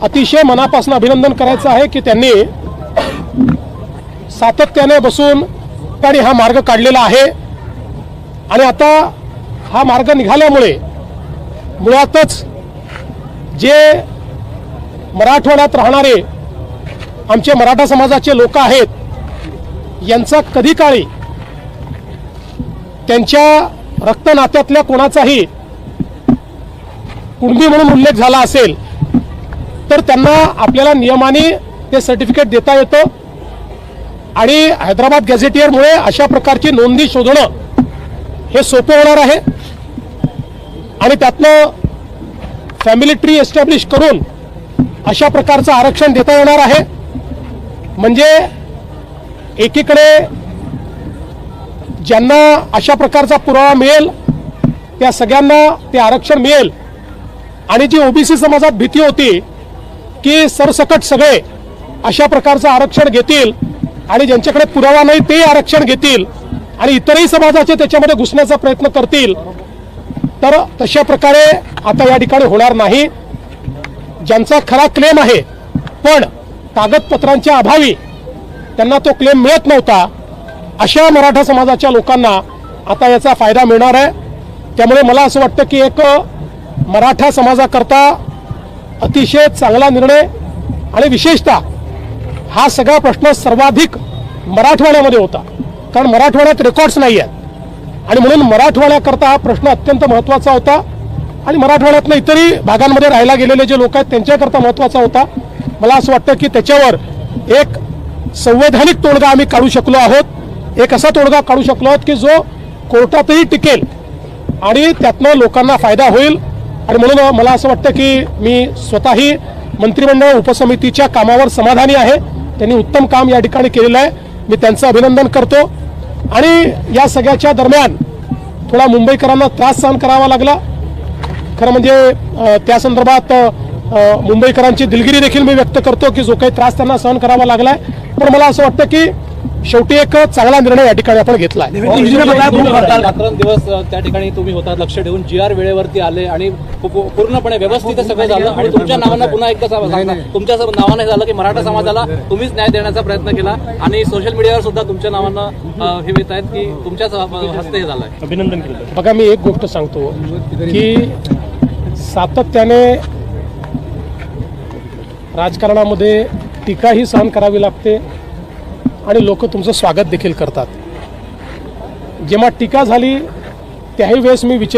अतिशय मनापासून अभिनंदन करायचं आहे की त्यांनी सातत्याने बसून आणि हा मार्ग काढलेला आहे आणि आता हा मार्ग निघाल्यामुळे मुळातच जे मराठवाड्यात राहणारे आमचे मराठा समाजाचे लोक आहेत यांचा कधी काळी त्यांच्या रक्तनात्यातल्या कोणाचाही कुणबी म्हणून उल्लेख झाला असेल तर त्यांना आपल्याला नियमाने ते सर्टिफिकेट देता येतं आणि हैदराबाद गॅझेटियरमुळे अशा प्रकारची नोंदी शोधणं हे सोपं होणार आहे आणि त्यातनं फॅमिली ट्री एस्टॅब्लिश करून अशा प्रकारचं आरक्षण देता येणार आहे। म्हणजे एकीकडे ज्यांना अशा प्रकारचा पुरावा मिळेल त्या सगळ्यांना ते आरक्षण मिळेल आणि जी ओबीसी समाजात भीती होती की सरसकट सगळे अशा प्रकारचं आरक्षण घेतील आणि ज्यांच्याकडे पुरावा नाही ते आरक्षण घेतील आणि इतरही समाजाचे त्याच्यामध्ये घुसण्याचा प्रयत्न करतील, तर तशा प्रकारे आता या ठिकाणी होणार नाही। ज्यांचा खरा क्लेम आहे पण कागदपत्रांच्या अभावी त्यांना तो क्लेम मिळत नव्हता अशा मराठा समाजाच्या लोकांना आता याचा फायदा मिळणार आहे। त्यामुळे मला असं वाटतं की एक मराठा समाजाकरता अतिशय चांगला निर्णय आणि विशेषतः हा सगळा प्रश्न सर्वाधिक मराठवाड्यामध्ये होता कारण मराठवाड्यात रेकॉर्ड्स नाही आहेत आणि म्हणून मराठवाड्याकरता हा प्रश्न अत्यंत महत्त्वाचा होता आणि मराठवाड्यातनं इतरही भागांमध्ये राहायला गेलेले जे लोक आहेत त्यांच्याकरता महत्त्वाचा होता। मला असं वाटतं की त्याच्यावर एक संवैधानिक तोडगा आम्ही काढू शकलो आहोत, एक असा तोडगा काढू शकलो आहोत की जो कोर्टातही टिकेल आणि त्यातनं लोकांना फायदा होईल आणि म्हणून मला असं वाटतं की मी स्वतःही मंत्रिमंडळ उपसमितीच्या कामावर समाधानी आहे। त्यांनी उत्तम काम या ठिकाणी केलेलं आहे, मी त्यांचं अभिनंदन करतो। आणि या सगळ्याच्या दरम्यान थोडा मुंबईकरांना त्रास सहन करावा लागला, खरं म्हणजे त्या संदर्भात मुंबईकरांची दिलगिरी देखील मी व्यक्त करतो की जो काही त्रास त्यांना सहन करावा लागलाय, पण मला असं वाटतं की शेवटी एक चांगला निर्णय या ठिकाणी आपण घेतलाय। दिवस त्या ठिकाणी तुम्ही होता, लक्ष ठेवून GR वेळेवरती आले आणि पूर्णपणे व्यवस्थित सगळं झालं आणि तुमच्या नावानं पुन्हा एकदा तुमच्या नावाने झालं की मराठा समाजाला तुम्हीच न्याय देण्याचा प्रयत्न केला आणि सोशल मीडियावर सुद्धा तुमच्या नावानं हे येत आहेत की तुमच्याच हस्ते हे झालंय, अभिनंदन केलं। बघा मी एक गोष्ट सांगतो की सातत्याने राजकारणामध्ये टीकाही सहन करावी लागते आणि लोक तुमचं स्वागत देखील करतात। जेव्हा टीका झाली त्याही वेळेस मी विचार